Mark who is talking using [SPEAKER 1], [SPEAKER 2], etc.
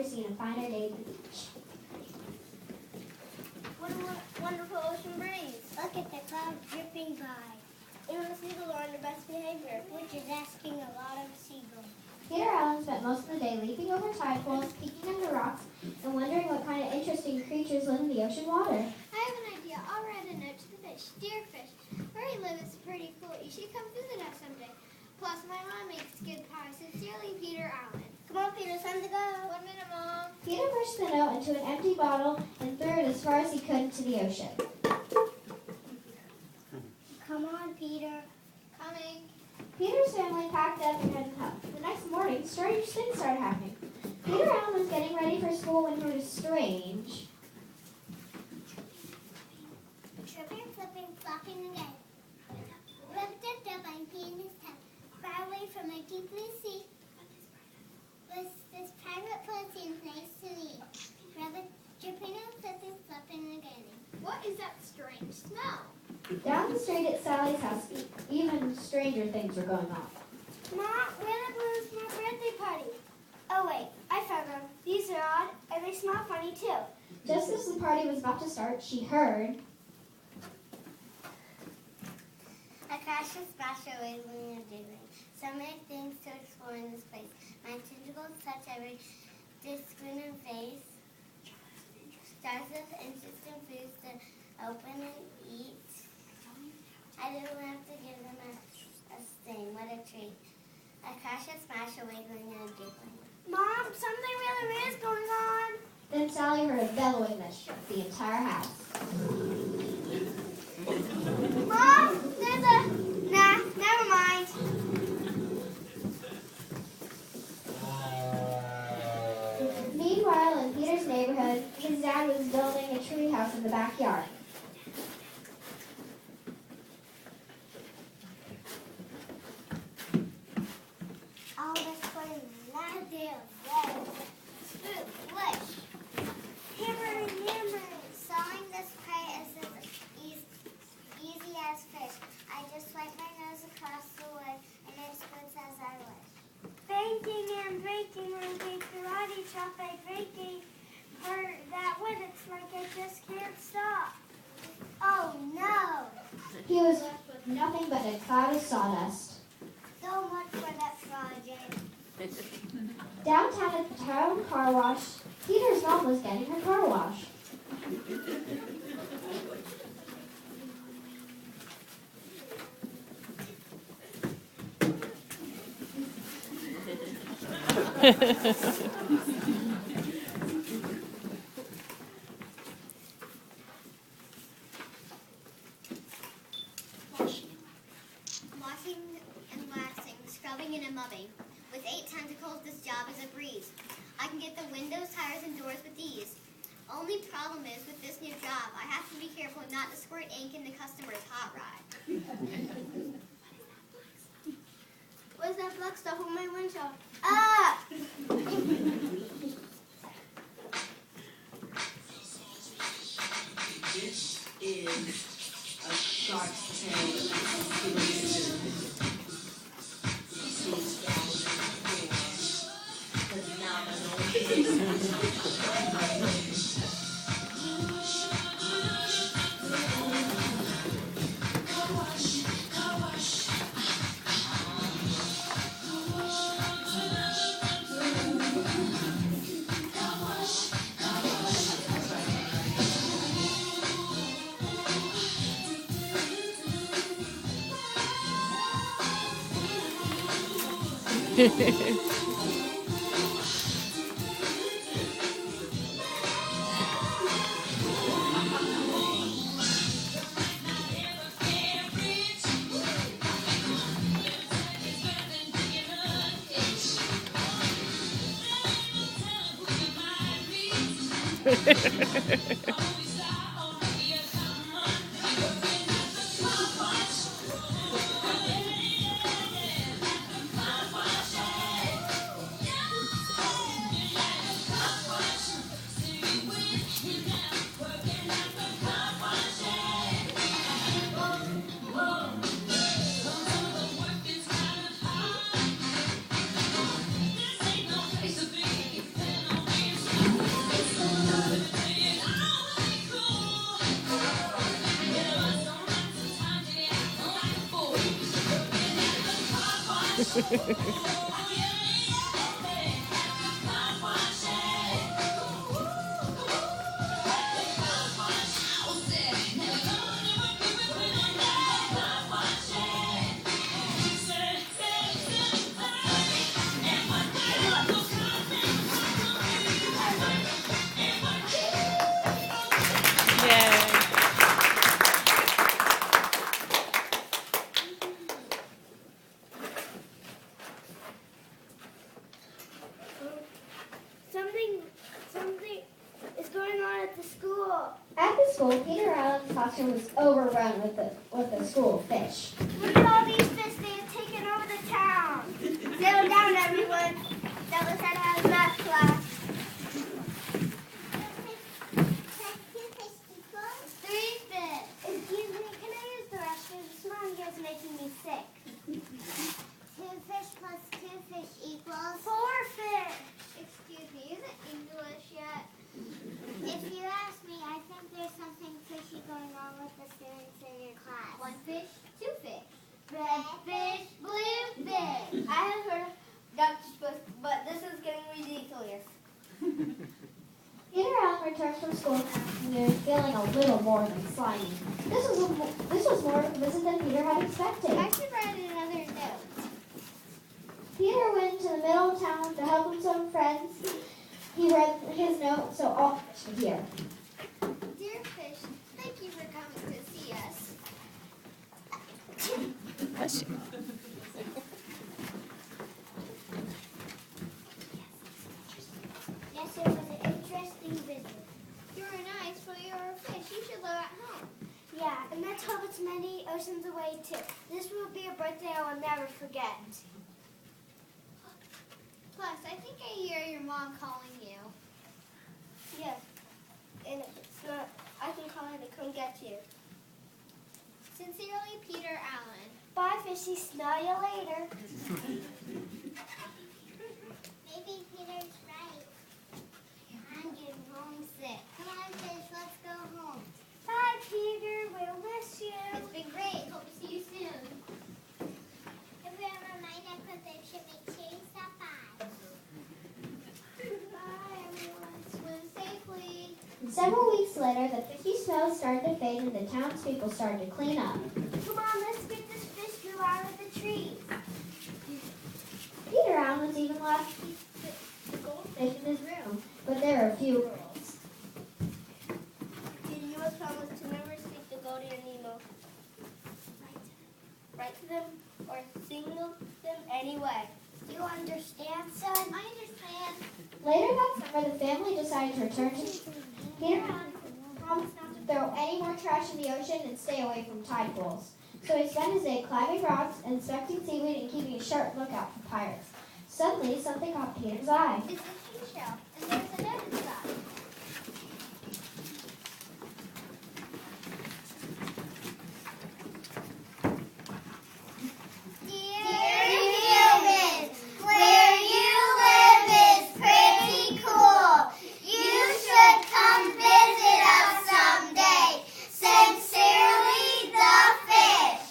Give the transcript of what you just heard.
[SPEAKER 1] never seen a finer day than the beach.
[SPEAKER 2] What a wonderful ocean breeze. Look at the clouds dripping by. Even the seagulls are on their best behavior, which is asking a lot of seagulls.
[SPEAKER 1] Peter Allen spent most of the day leaping over tide pools, peeking under rocks, and wondering what kind of interesting creatures live in the ocean water.
[SPEAKER 3] I have an idea. I'll write a note to the fish. Dear fish, where you live is pretty cool. You should come visit us someday. Plus, my mom makes good pie. Sincerely, Peter Allen.
[SPEAKER 2] Come on, Peter, it's time to go.
[SPEAKER 3] 1 minute, Mom.
[SPEAKER 1] Peter pushed the note into an empty bottle and threw it as far as he could into the ocean.
[SPEAKER 2] Come on, Peter.
[SPEAKER 3] Coming.
[SPEAKER 1] Peter's family packed up and headed home. The next morning, strange things started happening. Peter Allen was getting ready for school when he heard a strange...
[SPEAKER 2] Tripping, flipping, flopping again. Rub-dub-dub, I'm peeing his tub. Far away from the deep blue sea. Was this private place seems nice to me. Dripping and flipping, flopping again.
[SPEAKER 3] What is that strange smell?
[SPEAKER 1] Down the street at Sally's house, even stranger things were going on.
[SPEAKER 2] Mom, where the blues my birthday party? Oh wait, I found them. These are odd, and they smell funny too.
[SPEAKER 1] Just as the party was about to start, she heard...
[SPEAKER 2] A crash and splash are wiggling and jiggling. So many things to explore in this place. My tentacles touch every disc-grinning face. Stars of interesting foods to open and eat. I don't have to give them a sting. What a treat. A crash and smash are wiggling and jiggling. Mom, something really weird is going on.
[SPEAKER 1] Then Sally heard a bellowing that shook the entire house.
[SPEAKER 2] Mom, there's a... Nah, never mind.
[SPEAKER 1] Meanwhile, in Peter's neighborhood, his dad was building a treehouse in the backyard.
[SPEAKER 2] Oh, that's funny. Not there. Whoa. Spook, flesh. Hammer. Sawing this prey is as easy as fish. I just swipe my nose across the wood, and it spooks as I wish. Banking and breaking, karate chop, I breaking. For that wood, it's like I just can't stop. Oh, no.
[SPEAKER 1] He was left with nothing but a cloud of sawdust.
[SPEAKER 2] So much for that project.
[SPEAKER 1] Downtown at the town car wash, Peter's mom was getting her car washed.
[SPEAKER 3] Washing and waxing, scrubbing and mubbing. With 8 tentacles, this job is a breeze. I can get the windows, tires, and doors with ease. Only problem is, with this new job, I have to be careful not to squirt ink in the customer's hot rod.
[SPEAKER 2] What's that black stuff on my windshield? Ah!
[SPEAKER 4] This is a shark's tale.
[SPEAKER 2] Something is going on at the school.
[SPEAKER 1] At the school, Peter Allen's classroom was overrun with the school of fish.
[SPEAKER 2] Look at all these fish. They have taken over the town. Settle down, everyone. That was how to have math class. 3 fish. Excuse me, can I use the restroom? This mom here is making me sick. 2 fish plus 2 fish equals 4 fish.
[SPEAKER 3] Excuse me, isn't English yet?
[SPEAKER 2] If you ask me, I think there's something fishy going on with the students in your class.
[SPEAKER 3] 1 fish, 2 fish.
[SPEAKER 2] Red fish, blue fish.
[SPEAKER 3] I have heard of Dr. Swift, but this is getting ridiculous.
[SPEAKER 1] Peter Allen returned from school that afternoon feeling a little more than slimy. This was more of a visit than Peter had expected.
[SPEAKER 3] I should write another note.
[SPEAKER 1] Peter went to the middle of town to help some friends. He read his note so all fish could hear.
[SPEAKER 3] Dear fish, thank you for coming to see us.
[SPEAKER 5] Bless you.
[SPEAKER 2] Yes, it was an interesting visit.
[SPEAKER 3] You're nice, but you're a fish. You should live at home.
[SPEAKER 2] Yeah, and let's hope it's many oceans away too. This will be a birthday I will never forget.
[SPEAKER 3] Plus, I think I hear your mom calling you.
[SPEAKER 2] Yes, and if it's not, I can call her to come get you.
[SPEAKER 3] Sincerely, Peter Allen.
[SPEAKER 2] Bye, fishy. Smell you later.
[SPEAKER 3] Maybe Peter's right. I'm getting homesick. Come on, fish, let's go home.
[SPEAKER 2] Bye, Peter. We'll miss you.
[SPEAKER 3] It's been great. Hope to see you soon.
[SPEAKER 2] If we ever mind, I put the should be chased up by.
[SPEAKER 3] Bye, everyone. Swim safely.
[SPEAKER 1] Several weeks later, the fishy smell started to fade and the townspeople started to clean up.
[SPEAKER 2] Come on, let's get this fish goo out of the trees.
[SPEAKER 1] Peter Allen was even allowed to keep the goldfish in his room, but there are few rules.
[SPEAKER 2] Did you promise to never speak to Goldie or Nemo? Write to them or signal them anyway. Do you understand, son?
[SPEAKER 3] I understand.
[SPEAKER 1] Later that summer, the family decided to return to Peter Allen promised not to throw any more trash in the ocean and stay away from tide pools. So he spent his day climbing rocks, inspecting seaweed, and keeping a sharp lookout for pirates. Suddenly, something caught Peter's eye.
[SPEAKER 3] It's a seashell, and there's a note inside.
[SPEAKER 2] Dear humans, where you live is pretty cool. You should come visit us someday. Sincerely, the fish.